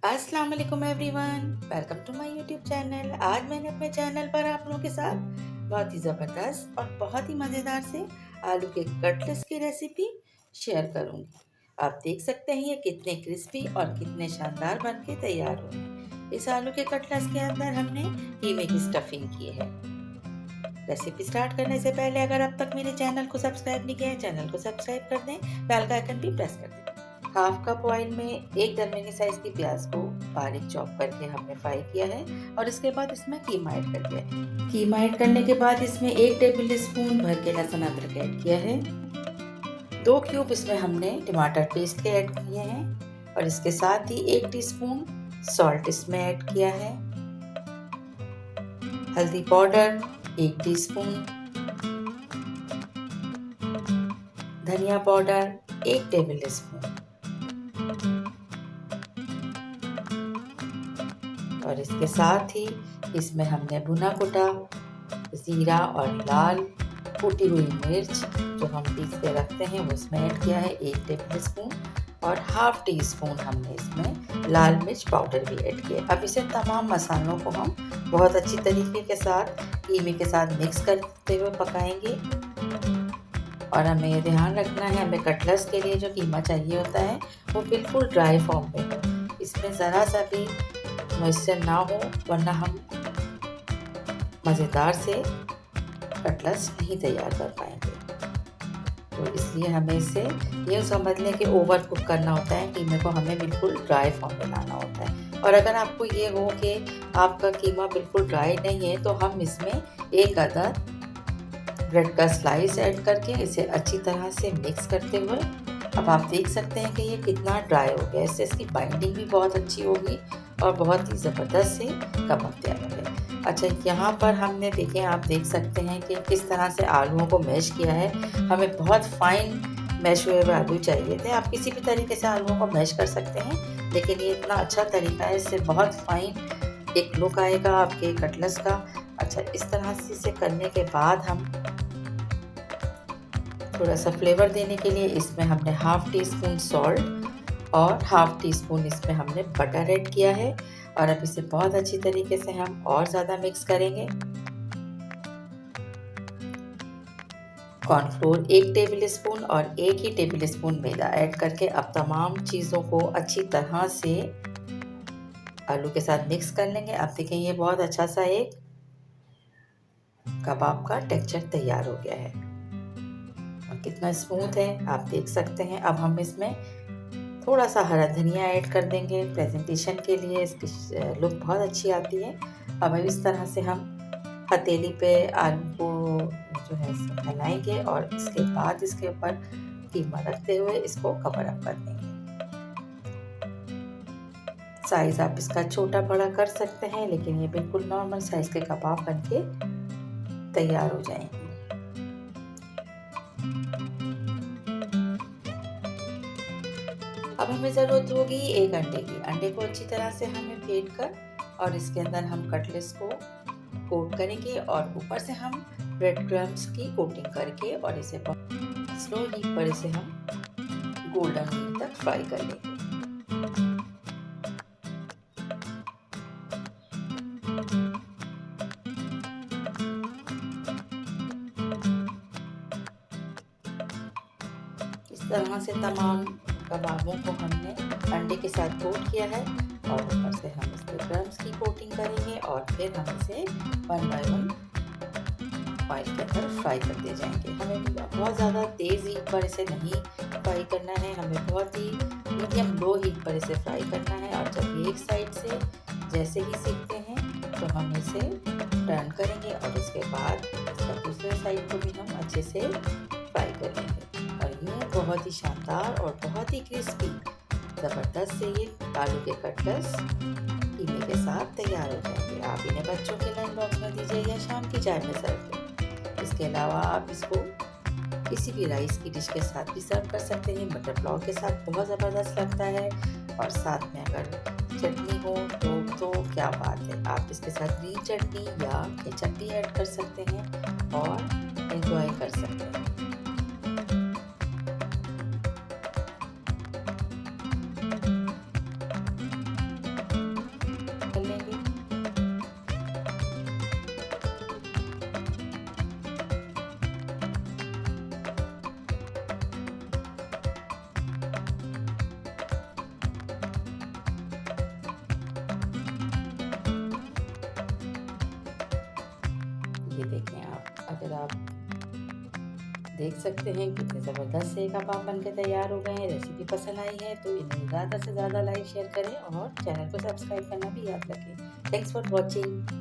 अस्सलाम वालेकुम everyone, welcome to my YouTube channel. आज मैंने अपने चैनल पर आप लोगों के साथ बहुत ही ज़बरदस्त और बहुत ही मज़ेदार से आलू के कटलेट्स की रेसिपी शेयर करूंगी। आप देख सकते हैं ये कितने क्रिस्पी और कितने शानदार बन के तैयार हुए हैं। इस आलू के कटलेट्स के अंदर हमने कीमे की स्टफिंग की है। रेसिपी स्टार्ट करने से पहले अगर अब तक मेरे चैनल को सब्सक्राइब नहीं किया है, चैनल को सब्सक्राइब कर दें, बेल का आइकन भी प्रेस कर दें। हाफ कप ऑयल में एक दरमियानी साइज की प्याज को बारीक चॉप करके हमने फ्राई किया है और इसके बाद इसमें कीमा ऐड कर दिया है। कीमा ऐड करने के बाद इसमें 1 टेबल स्पून भर के लहसुन अदरक ऐड किया है। 2 क्यूब इसमें हमने टमाटर पेस्ट के ऐड किए हैं और इसके साथ ही 1 टीस्पून सॉल्ट इसमें ऐड किया है। हल्दी पाउडर 1 टीस्पून, धनिया पाउडर 1 टेबल स्पून और इसके साथ ही इसमें हमने भुना कुटा जीरा और लाल कुटी हुई मिर्च जो हम पीस के रखते हैं वो इसमें ऐड किया है 1 टेबल स्पून और हाफ टी स्पून हमने इसमें लाल मिर्च पाउडर भी ऐड किया। अब इसे तमाम मसालों को हम बहुत अच्छी तरीके के साथ कीमे के साथ मिक्स करते हुए पकाएंगे। और हमें ये ध्यान रखना है, हमें कटलेट्स के लिए जो कीमा चाहिए होता है वो बिल्कुल ड्राई फॉर्म में हो, इसमें ज़रा सा भी मॉइस्चर ना हो, वरना हम मज़ेदार से कटलेट्स नहीं तैयार कर पाएंगे। तो इसलिए हमें इसे ये समझ लें कि ओवर कुक करना होता है, कीमे को हमें बिल्कुल ड्राई फॉर्म में लाना होता है। और अगर आपको ये हो कि आपका कीमा बिल्कुल ड्राई नहीं है तो हम इसमें एक अदद ब्रेड का स्लाइस ऐड करके इसे अच्छी तरह से मिक्स करते हुए, अब आप देख सकते हैं कि ये कितना ड्राई हो गया। इससे इसकी बाइंडिंग भी बहुत अच्छी होगी और बहुत ही ज़बरदस्त से कबाब तैयार होंगे। अच्छा, यहाँ पर हमने देखें, आप देख सकते हैं कि किस तरह से आलूओं को मैश किया है। हमें बहुत फाइन मैश हुए हुए आलू चाहिए थे। आप किसी भी तरीके से आलूओं को मैश कर सकते हैं, लेकिन ये इतना अच्छा तरीका है, इससे बहुत फाइन एक लुक आएगा आपके कटलेट्स का। अच्छा, इस तरह से इसे करने के बाद हम थोड़ा सा फ्लेवर देने के लिए इसमें हमने हाफ टी स्पून सॉल्ट और हाफ टी स्पून इसमें हमने बटर ऐड किया है और अब इसे बहुत अच्छी तरीके से हम और ज़्यादा मिक्स करेंगे। कॉर्नफ्लोर 1 टेबल स्पून और 1 ही टेबल स्पून मैदा ऐड करके अब तमाम चीज़ों को अच्छी तरह से आलू के साथ मिक्स कर लेंगे। अब देखें, ये बहुत अच्छा सा एक कबाब का टेक्सचर तैयार हो गया है और कितना स्मूथ है आप देख सकते हैं। अब हम इसमें थोड़ा सा हरा धनिया ऐड कर देंगे प्रेजेंटेशन के लिए, इसकी लुक बहुत अच्छी आती है। अब इस तरह से हम हथेली पे आलू को जो है फैलाएंगे और इसके बाद इसके ऊपर कीमा रखते हुए इसको कवर अप कर देंगे। साइज आप इसका छोटा बड़ा कर सकते हैं, लेकिन ये बिल्कुल नॉर्मल साइज के कबाब बनके तैयार हो जाएंगे। अब हमें ज़रूरत होगी एक अंडे की। अंडे को अच्छी तरह से हमें फेंट कर और इसके अंदर हम कटलेट्स को कोट करेंगे और ऊपर से हम ब्रेड क्रम्स की कोटिंग करके और इसे स्लो हीट पर इसे हम गोल्डन होने तक फ्राई कर लेंगे। इस तरह से तमाम कबाबों को हमने अंडे के साथ कोट किया है और ऊपर से हम इसके क्रम्स की कोटिंग करेंगे और फिर हम इसे 1 बाय 1 ऑयल के अंदर फ्राई करते जाएंगे। हमें बहुत ज़्यादा तेज़ हीट पर इसे नहीं फ्राई करना है, हमें बहुत ही मीडियम लो हीट पर इसे फ्राई करना है। और जब एक साइड से जैसे ही सीखते हैं तो हम इसे टर्न करेंगे और इसके बाद इसका दूसरे साइड को भी हम अच्छे से फ्राई करेंगे और यूँ बहुत ही शानदार और बहुत ही क्रिस्पी ज़बरदस्त से ये आलू के कटलेट्स कीमे के साथ तैयार हो जाएंगे। आप इन्हें बच्चों के लंच बॉक्स में दीजिए या शाम की चाय में सर्व करें। इसके अलावा आप इसको किसी भी राइस की डिश के साथ भी सर्व कर सकते हैं। बटर पुलाव के साथ बहुत ज़बरदस्त लगता है और साथ में अगर चटनी हो तो क्या बात है। आप इसके साथ ग्रीन चटनी या केचप भी ऐड कर सकते हैं और एंजॉय कर सकते हैं। ये देखें आप, अगर आप देख सकते हैं कितने ज़बरदस्त से कबाब बन के तैयार हो गए हैं। रेसिपी पसंद आई है तो इन्हें ज़्यादा से ज़्यादा लाइक शेयर करें और चैनल को सब्सक्राइब करना भी याद रखें। Thanks for watching.